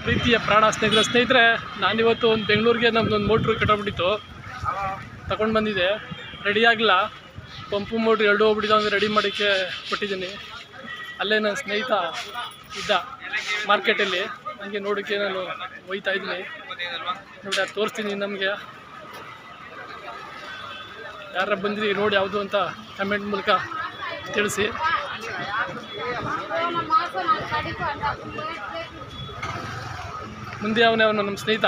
ಪ್ರೀತಿಯ ಪ್ರಾಣ ಸ್ನೇಹಿತರೆ ನಾನಿವತ್ತು ಒಂದು ಬೆಂಗಳೂರಿಗೆ ನಮ್ಮದೊಂದು ಮೋಟ್ರು ಕೆಟ್ಟೋಗ್ಬಿಟ್ಟಿತ್ತು, ತಗೊಂಡು ಬಂದಿದ್ದೆ. ರೆಡಿ ಆಗಿಲ್ಲ, ಪಂಪು ಮೋಟ್ರು ಎರಡು ಹೋಗ್ಬಿಟ್ಟಿದ್ದ, ಒಂದು ರೆಡಿ ಮಾಡೋಕ್ಕೆ ಕೊಟ್ಟಿದ್ದೀನಿ. ಅಲ್ಲೇ ನನ್ನ ಸ್ನೇಹಿತ ಇದ್ದ ಮಾರ್ಕೆಟಲ್ಲಿ, ನನಗೆ ನೋಡೋಕ್ಕೆ ನಾನು ಒಯ್ತಾ ಇದ್ದೀನಿ. ನೋಡಿ ಅದು ತೋರಿಸ್ತೀನಿ ನಮಗೆ. ಯಾರ ಬಂದಿರಿ ನೋಡಿ ಯಾವುದು ಅಂತ ಕಮೆಂಟ್ ಮೂಲಕ ತಿಳಿಸಿ. ಮುಂದೆ ಅವನು ನಮ್ಮ ಸ್ನೇಹಿತ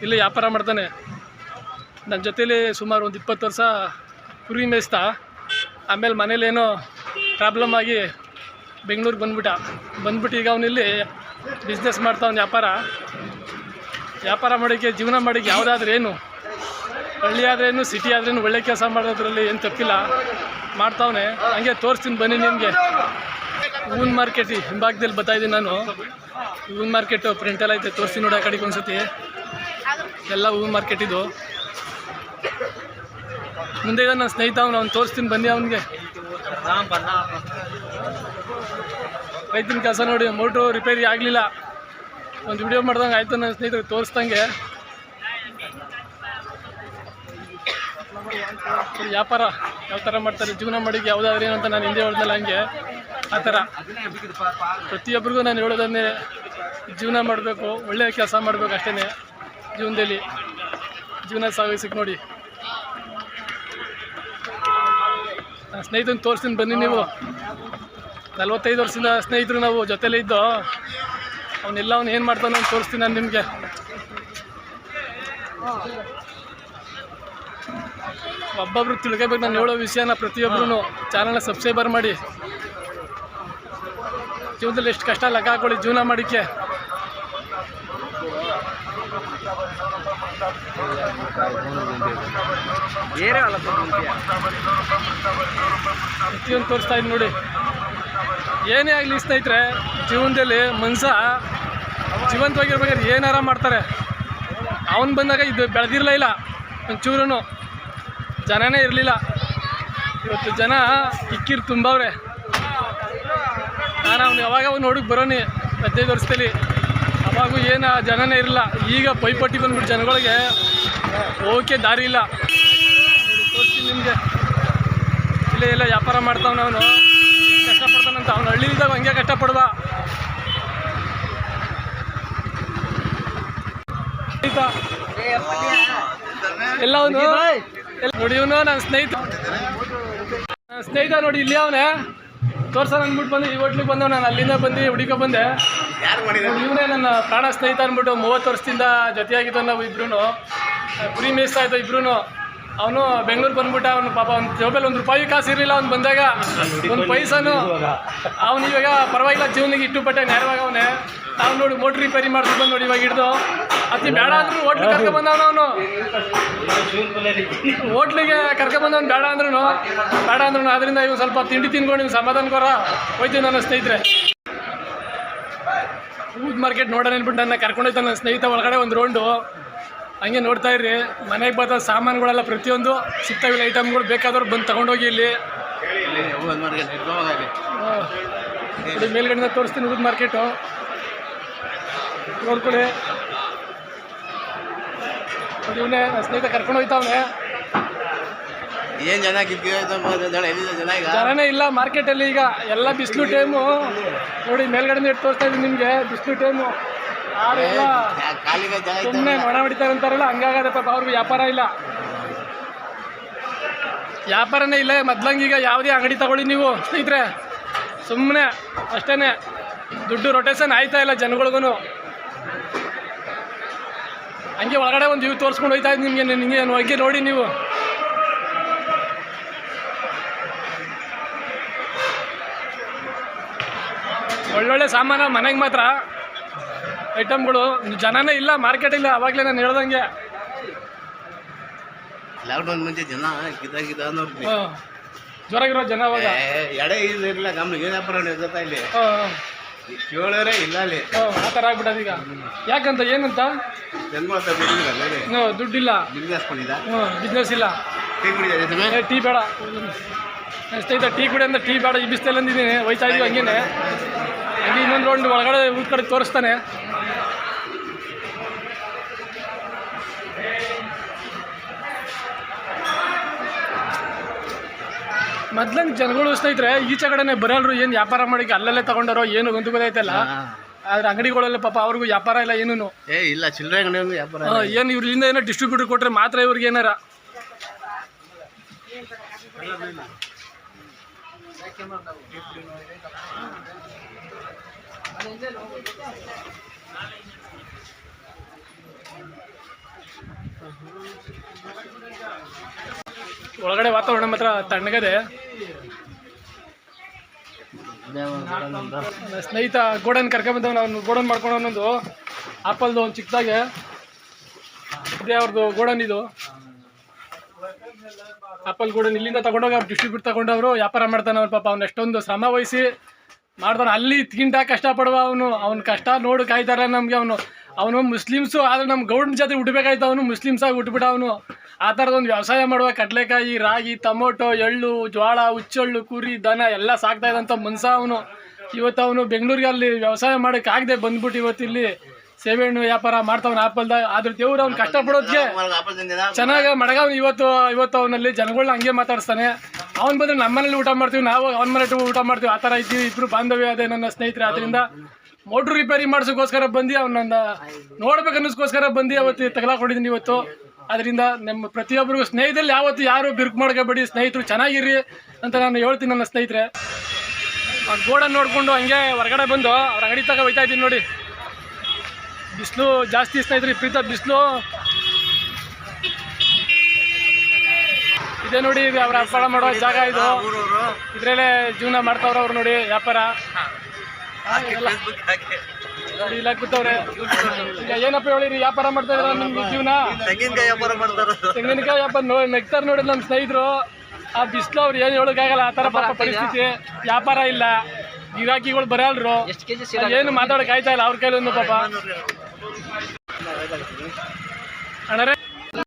ಇಲ್ಲಿ ವ್ಯಾಪಾರ ಮಾಡ್ತಾನೆ. ನನ್ನ ಜೊತೇಲಿ ಸುಮಾರು ಒಂದು 20 ವರ್ಷ ಕುರಿ ಮೇಯಿಸ್ತ. ಆಮೇಲೆ ಮನೇಲೇನೋ ಪ್ರಾಬ್ಲಮ್ ಆಗಿ ಬೆಂಗಳೂರಿಗೆ ಬಂದ್ಬಿಟ್ಟು ಈಗ ಅವನಿಲ್ಲಿ ಬಿಸ್ನೆಸ್ ಮಾಡ್ತಾವನು. ವ್ಯಾಪಾರ ಮಾಡೋಕ್ಕೆ, ಜೀವನ ಮಾಡೋಕ್ಕೆ ಯಾವುದಾದ್ರೂ ಏನು, ಹಳ್ಳಿ ಆದ್ರೇನು ಸಿಟಿ ಆದ್ರೇನು ಒಳ್ಳೆ ಕೆಲಸ ಮಾಡೋದ್ರಲ್ಲಿ ಏನು ತಪ್ಪಿಲ್ಲ, ಮಾಡ್ತಾವನೆ. ಹಂಗೆ ತೋರಿಸ್ತೀನಿ ಬನ್ನಿ ನಿಮಗೆ. ಹೂವಿನ ಮಾರ್ಕೆಟ್ ಹಿಂಭಾಗದಲ್ಲಿ ಬರ್ತಾಯಿದ್ದೀನಿ ನಾನು. ಹೂವಿನ ಮಾರ್ಕೆಟು ಪ್ರಿಂಟೆಲ್ಲ ಐತೆ, ತೋರಿಸ್ತೀನಿ ನೋಡಿ ಆ ಕಡೆಗೆ ಒಂದ್ಸತಿ. ಎಲ್ಲ ಹೂವಿನ ಮಾರ್ಕೆಟ್ ಇದು. ಮುಂದೆ ನನ್ನ ಸ್ನೇಹಿತ ಅವ್ನು ತೋರಿಸ್ತೀನಿ ಬನ್ನಿ ಅವನಿಗೆ. ರೈತನ ಕೆಲಸ ನೋಡಿ, ಮೋಟ್ರು ರಿಪೇರಿ ಆಗಲಿಲ್ಲ, ಒಂದು ವಿಡಿಯೋ ಮಾಡ್ದಂಗೆ ಆಯಿತು ನನ್ನ ಸ್ನೇಹಿತರಿಗೆ ತೋರಿಸ್ದಂಗೆ. ವ್ಯಾಪಾರ ಯಾವ ಥರ ಮಾಡ್ತಾರೆ, ಜೀವನ ಮಾಡಿಗೆ ಯಾವುದಾದ್ರೂ ಏನಂತ ನಾನು ಹಿಂದೆ ಹೇಳ್ದಲ್ಲ, ಹಂಗೆ ಆ ಥರ ಪ್ರತಿಯೊಬ್ಬರಿಗೂ ನಾನು ಹೇಳೋದನ್ನೇ, ಜೀವನ ಮಾಡಬೇಕು, ಒಳ್ಳೆಯ ಕೆಲಸ ಮಾಡಬೇಕು, ಅಷ್ಟೇ ಜೀವನದಲ್ಲಿ ಜೀವನ ಸಾಗಿಸಕ್ಕೆ ನೋಡಿ. ನಾನು ಸ್ನೇಹಿತನ ತೋರಿಸ್ತೀನಿ ಬನ್ನಿ ನೀವು. 45 ವರ್ಷದಿಂದ ಸ್ನೇಹಿತರು ನಾವು ಜೊತೆಲೇ ಇದ್ದು. ಅವನು ಏನು ಮಾಡ್ತಾನೆ ಅಂತ ತೋರಿಸ್ತೀನಿ ನಾನು ನಿಮಗೆ. ಒಬ್ಬೊಬ್ರು ತಿಳ್ಕೊಬೇಕು ನಾನು ಹೇಳೋ ವಿಷಯನ. ಪ್ರತಿಯೊಬ್ಬರೂ ಚಾನಲ್ನ ಸಬ್ಸ್ಕ್ರೈಬರ್ ಮಾಡಿ. ಜೀವನದಲ್ಲಿ ಎಷ್ಟು ಕಷ್ಟ ಲೆಕ್ಕ ಹಾಕೊಳ್ಳಿ ಜೀವನ ಮಾಡೋಕ್ಕೆ. ಪ್ರತಿಯೊಂದು ತೋರಿಸ್ತಾ ಇದ್ದೀನಿ ನೋಡಿ. ಏನೇ ಆಗಲಿ ಸ್ನೇಹಿತರೆ, ಜೀವನದಲ್ಲಿ ಮನುಷ್ಯ ಜೀವಂತವಾಗಿರ್ಬೇಕಾದ್ರೆ ಏನಾರ ಮಾಡ್ತಾರೆ. ಅವನು ಬಂದಾಗ ಇದು ಬೆಳೆದಿರಲಿಲ್ಲ, ಒಂಚೂರು ಜನನೇ ಇರಲಿಲ್ಲ. ಇವತ್ತು ಜನ ಇಕ್ಕಿರು ತುಂಬವ್ರೆ. ನಾನು ಯಾವಾಗ ನೋಡಕ್ಕೆ ಬರೋನಿ 15 ವರ್ಷದಲ್ಲಿ, ಅವಾಗೂ ಏನು ಜನನೇ ಇರಲಿಲ್ಲ. ಈಗ ಪೈಪೋಟಿ ಬಂದ್ಬಿಟ್ಟು ಜನಗಳಿಗೆ ಹೋಗೋಕ್ಕೆ ದಾರಿ ಇಲ್ಲ. ತೋರಿಸ್ತೀನಿ ನಿಮಗೆ. ಇಲ್ಲೇ ವ್ಯಾಪಾರ ಮಾಡ್ತಾವನು, ಅವನು ಕಷ್ಟಪಡ್ತಾನಂತ. ಅವನು ಹಳ್ಳಿಲಿದ್ದಾಗ ಹಂಗೆ ಕಷ್ಟಪಡ್ದ. ಎಲ್ಲ ಅವನು ನೋಡಿ, ಇವನು ನನ್ನ ಸ್ನೇಹಿತ ನೋಡಿ, ಇಲ್ಲಿ ಅವನೇ ತೋರ್ಸೋಣ ಅಂದ್ಬಿಟ್ಟು ಬಂದು ಈ ಹೋಟ್ಲಿಗೆ ಬಂದವ. ನಾನು ಅಲ್ಲಿಂದ ಬಂದು ಹುಡುಕ ಬಂದೆ. ಇವನೇ ನನ್ನ ಪ್ರಾಣ ಸ್ನೇಹಿತ ಅಂದ್ಬಿಟ್ಟು 30 ವರ್ಷದಿಂದ ಜೊತೆಯಾಗಿದ್ದು. ನಾವು ಇಬ್ರು ಕುರಿ ಮೇಯಿಸ್ತಾ ಇದ್ದೋ ಇಬ್ರು. ಅವನು ಬೆಂಗಳೂರು ಬಂದ್ಬಿಟ್ಟ. ಅವನು ಪಾಪ ಒಂದು ಜೋಬಲ್ಲಿ ₹1 ಕಾಸು ಇರಲಿಲ್ಲ. ಅವ್ನು ಬಂದಾಗ ಒಂದು ಪೈಸಾನು. ಅವನು ಇವಾಗ ಪರವಾಗಿಲ್ಲ, ಜೀವನಿಗೆ ಇಟ್ಟುಪಟ್ಟೆ ನೇರವಾಗಿ ಅವನೇ. ನಾವು ನೋಡಿ ಮೋಟ್ರ್ ರಿಪೇರಿ ಮಾಡ್ಕೊಂಡು ಬಂದು ನೋಡಿ ಇವಾಗ ಹಿಡ್ದು ಅತಿ ಬೇಡ ಅಂದ್ರು ಹೋಟ್ಲಿಗೆ ಕರ್ಕೊಂಡ್ಬಂದವನು. ಅವನು ಹೋಟ್ಲಿಗೆ ಕರ್ಕೊಂಡ್ಬಂದವನು ಬೇಡ ಅಂದ್ರೂ ಅದರಿಂದ ಇವು ಸ್ವಲ್ಪ ತಿಂಡಿ ತಿನ್ಕೊಂಡು ನೀವು ಸಮಾಧಾನಕೋರ ಹೋಯ್ತೀವಿ ನನ್ನ ಸ್ನೇಹಿತರೆ. ಹೂವಿನ ಮಾರ್ಕೆಟ್ ನೋಡೋಣ ಅಂದ್ಬಿಟ್ಟು ನನ್ನ ಕರ್ಕೊಂಡೋಯ್ತಾನೆ ನನ್ನ ಸ್ನೇಹಿತ ಒಳಗಡೆ ಒಂದು ರೌಂಡು. ಹಂಗೆ ನೋಡ್ತಾ ಇರ್ರಿ. ಮನೆಗೆ ಬರ್ತಾ ಸಾಮಾನುಗಳೆಲ್ಲ ಪ್ರತಿಯೊಂದು ಸಿಗ್ತಾವಿಲ್ಲ, ಐಟಮ್ಗಳು ಬೇಕಾದವ್ರು ಬಂದು ತೊಗೊಂಡೋಗಿ. ಇಲ್ಲಿ ಮೇಲ್ಗಡೆಯಿಂದ ತೋರಿಸ್ತೀನಿ ಹೂವಿನ ಮಾರ್ಕೆಟು, ನೋಡ್ಕೊಳ್ಳಿ. ಇವನೇ ಸ್ನೇಹಿತ ಕರ್ಕೊಂಡು ಹೋಯ್ತಾವನೆ. ಏನು ಜನನೇ ಇಲ್ಲ ಮಾರ್ಕೆಟಲ್ಲಿ. ಈಗ ಎಲ್ಲ ಬಿಸಿಲು ಟೈಮು ನೋಡಿ, ಮೇಲ್ಗಡೆಯಿಂದ ಇಟ್ಟು ತೋರಿಸ್ತಾ ಇದ್ದೀನಿ ನಿಮಗೆ. ಬಿಸಿಲು ಟೈಮು ಸುಮ್ಮನೆ ನೊಣ ಹೊಡಿತಾರೆ ಅಂತಾರಲ್ಲ, ಹಂಗಾಗದೆ ಪಾಪ. ಅವ್ರಿಗೆ ವ್ಯಾಪಾರನೇ ಇಲ್ಲ ಮೊದ್ಲಂಗೀಗ. ಯಾವುದೇ ಅಂಗಡಿ ತಗೊಳ್ಳಿ ನೀವು ಸ್ನೇಹಿತರೆ, ಸುಮ್ಮನೆ ಅಷ್ಟೇ, ದುಡ್ಡು ರೊಟೇಷನ್ ಆಯ್ತಾ ಇಲ್ಲ ಜನಗಳಿಗೂ. ಹಂಗೆ ಒಳಗಡೆ ಒಂದು ಇವು ತೋರಿಸ್ಕೊಂಡು ಹೋಯ್ತಾ ಇದ್ದು ನಿಮಗೆ ಹೋಗಿ ನೋಡಿ ನೀವು. ಒಳ್ಳೊಳ್ಳೆ ಸಾಮಾನು ಮನೆಗೆ ಮಾತ್ರ ಐಟಮ್ಗಳು. ಜನನೇ ಇಲ್ಲ ಮಾರ್ಕೆಟ್ ಇಲ್ಲ. ಅವಾಗಲೇ ನಾನು ಹೇಳ್ದಂಗೆ ಲಾಕ್ಡೌನ್ ಮುಂಚೆ ಜನ ಜೋರಾಗಿರೋ ಜನ ಅವಾಗ ಎಡೆ ಇರಲಿಲ್ಲ. ಗಮನ ವ್ಯಾಪಾರ ಗೊತ್ತಾ ಇಲ್ಲಿ ಕೇಳೋರೇ ಇಲ್ಲ ಅಲ್ಲಿ. ಆ ಥರ ಆಗ್ಬಿಟ್ಟದ ಈಗ. ಯಾಕಂತ ಏನಂತ ದುಡ್ಡಿಲ್ಲ, ಬಿಸ್ನೆಸ್ ಇಲ್ಲ. ಟೀ ಬೇಡ ಸ್ನೇಹಿತ, ಟೀ ಕುಡಿ ಅಂತ ಟೀ ಬೇಡ, ಈ ಬಿಸ್ತಲ್ಲಿ ಅಂದಿದ್ದೀನಿ. ಹೋಯ್ತಾ ಇದೀವಿ ಹಂಗೇನೆ. ಹಂಗೆ ಇನ್ನೊಂದು ರೌಂಡ್ ಒಳಗಡೆ ಊಟ ಕಡೆ ತೋರಿಸ್ತಾನೆ. ಮೊದ್ಲಂಗೆ ಜನಗಳು ಸ್ನೇಹಿತರೆ ಈಚೆ ಕಡೆನೇ ಬರಲ್ರು, ಏನು ವ್ಯಾಪಾರ ಮಾಡಿ ಅಲ್ಲಲ್ಲೇ ತಗೊಂಡಾರೋ ಏನು ಒಂದು ಗೊತ್ತಾಯ್ತಲ್ಲ. ಆದ್ರೆ ಅಂಗಡಿಗಳೆಲ್ಲ ಪಾಪ ಅವ್ರಿಗೂ ವ್ಯಾಪಾರ ಇಲ್ಲ ಏನೂ. ಇಲ್ಲ ಚಿಲ್ಲರೆ ಅಂಗಡಿ ವ್ಯಾಪಾರ ಏನು ಇವ್ರಿಂದ ಏನೋ ಡಿಸ್ಟ್ರಿಬ್ಯೂಟರ್ ಕೊಟ್ಟರೆ ಮಾತ್ರ ಇವ್ರಿಗೆ ಏನಾರ. ಒಳಗಡೆ ವಾತಾವರಣ ಮಾತ್ರ ತಣ್ಣಗದೆ. ಸ್ನೇಹಿತ ಗೋಡನ್ ಕರ್ಕೊಂಬಂದವ್, ಅವ್ನು ಗೋಡನ್ ಮಾಡ್ಕೊಂಡು ಅನ್ನೋದು ಆಪಲ್ದು ಒಂದು ಚಿಕ್ಕದಾಗೆ ಇದೇ ಅವ್ರದ್ದು ಗೋಡನ್. ಇದು ಆಪಲ್ ಗೋಡನ್ ಇಲ್ಲಿಂದ ತಗೊಂಡೋಗಿ ಅವ್ರು ಡಿಸ್ಟ್ರಿಬ್ಯೂಟ್ ತಗೊಂಡವರು ವ್ಯಾಪಾರ ಮಾಡ್ತಾನೆ. ಅವ್ನು ಪಾಪ ಅವ್ನು ಎಷ್ಟೊಂದು ಶ್ರಮ ವಹಿಸಿ ಮಾಡ್ತಾನೆ. ಅಲ್ಲಿ ತಿಂಟ ಕಷ್ಟಪಡುವ ಅವನು ಕಷ್ಟ ನೋಡಿ ಕಾಯ್ತಾರೆ ನಮಗೆ. ಅವನು ಮುಸ್ಲಿಮ್ಸು, ಆದರೆ ನಮ್ಮ ಗೌಡನ ಜೊತೆ ಹುಟ್ಟಬೇಕಾಯ್ತು. ಅವನು ಮುಸ್ಲಿಮ್ಸಾಗಿ ಹುಟ್ಟುಬಿಟ್ಟ. ಅವನು ಆ ಥರದೊಂದು ವ್ಯವಸಾಯ ಮಾಡುವ ಕಡಲೆಕಾಯಿ, ರಾಗಿ, ಟೊಮೊಟೊ, ಎಳ್ಳು, ಜೋಳ, ಹುಚ್ಚೆಳ್ಳು, ಕುರಿ, ದನ ಎಲ್ಲ ಸಾಕ್ತಾ ಇದ್ದಂಥ ಮನ್ಸ ಅವನು. ಇವತ್ತು ಅವನು ಬೆಂಗಳೂರಿಗೆ ಅಲ್ಲಿ ವ್ಯವಸಾಯ ಮಾಡೋಕ್ಕಾಗದೆ ಬಂದ್ಬಿಟ್ಟು ಇವತ್ತು ಇಲ್ಲಿ ಸೇಬೆಹಣ್ಣು ವ್ಯಾಪಾರ ಮಾಡ್ತಾವನು ಆಪಲ್ದಾಗ. ಆದ್ರೆ ದೇವ್ರು ಅವ್ನು ಕಷ್ಟಪಡೋದಕ್ಕೆ ಚೆನ್ನಾಗಿ ಮಡಗವ್ನು. ಇವತ್ತು ಅವನಲ್ಲಿ ಜನಗಳನ್ನ ಹಂಗೆ ಮಾತಾಡಿಸ್ತಾನೆ. ಅವ್ನು ಬಂದರೆ ನಮ್ಮನೇಲಿ ಊಟ ಮಾಡ್ತೀವಿ, ನಾವು ಅವ್ನ ಮನೆ ಊಟ ಮಾಡ್ತೀವಿ. ಆ ಥರ ಇದ್ದೀವಿ, ಇಬ್ಬರು ಬಾಂಧವ್ಯ ಅದೇ ನನ್ನ ಸ್ನೇಹಿತರೆ. ಅದರಿಂದ ಮೋಟ್ರ್ ರಿಪೇರಿ ಮಾಡಿಸೋಕ್ಕೋಸ್ಕರ ಬಂದು ಅವನನ್ನ ನೋಡ್ಬೇಕು ಅನ್ನೋಸ್ಕೋಸ್ಕರ ಬಂದು ಅವತ್ತು ತಗಲಾಕೊಂಡಿದ್ದೀನಿ ಇವತ್ತು. ಅದರಿಂದ ನಮ್ಮ ಪ್ರತಿಯೊಬ್ಬರಿಗೂ ಸ್ನೇಹಿತರಲ್ಲಿ ಯಾವತ್ತು ಯಾರು ಬಿರುಕು ಮಾಡ್ಕೋಬೇಡಿ, ಸ್ನೇಹಿತರು ಚೆನ್ನಾಗಿರಿ ಅಂತ ನಾನು ಹೇಳ್ತೀನಿ ನನ್ನ ಸ್ನೇಹಿತರೆ. ಗೋಡನ್ ನೋಡಿಕೊಂಡು ಹಂಗೆ ಹೊರಗಡೆ ಬಂದು ಅವ್ರ ಅಂಗಡಿ ತಗ ಹೋಯ್ತಾ ಇದ್ದೀನಿ ನೋಡಿ. ಬಿಸಿಲು ಜಾಸ್ತಿ ಸ್ನೇಹಿತರೆ, ವಿಪರೀತ ಬಿಸಿಲು ಇದೆ ನೋಡಿ. ಅವ್ರ ವ್ಯಾಪಾರ ಮಾಡೋ ಜಾಗ ಇದು, ಇದರಲ್ಲೇ ಜೀವನ ಮಾಡ್ತಾವ್ರ ಅವ್ರು ನೋಡಿ ವ್ಯಾಪಾರ. ನೋಡಿ ಇಲ್ಲ ಕೂತವ್ರೆ. ಈಗ ಏನಪ್ಪ ಹೇಳಿರಿ, ವ್ಯಾಪಾರ ಮಾಡ್ತಾ ಇದ್ರ ನಿಮ್ಗೆ ಜೀವನ? ತೆಂಗಿನಕಾಯಿ ವ್ಯಾಪಾರ ಮಾಡ್ತಾರೆ. ತೆಂಗಿನಕಾಯಿ ವ್ಯಾಪಾರ ನೆಗ್ತಾರೆ ನೋಡಿ ನಮ್ಮ ಸ್ನೇಹಿತರು. ಆ ಬಿಸಿಲು ಅವ್ರು ಏನು ಹೇಳೋಕ್ಕಾಗಲ್ಲ, ಆ ಥರ ಪಾಪ ಪರಿಸ್ಥಿತಿ. ವ್ಯಾಪಾರ ಇಲ್ಲ, ಗಿರಾಕಿಗಳು ಬರಲ್ರು, ಏನು ಮಾತಾಡೋಕೆ ಆಯ್ತಾ ಇಲ್ಲ ಅವ್ರ ಕೈಲೊಂದು ಪಾಪ. ಅಣ್ಣರೇ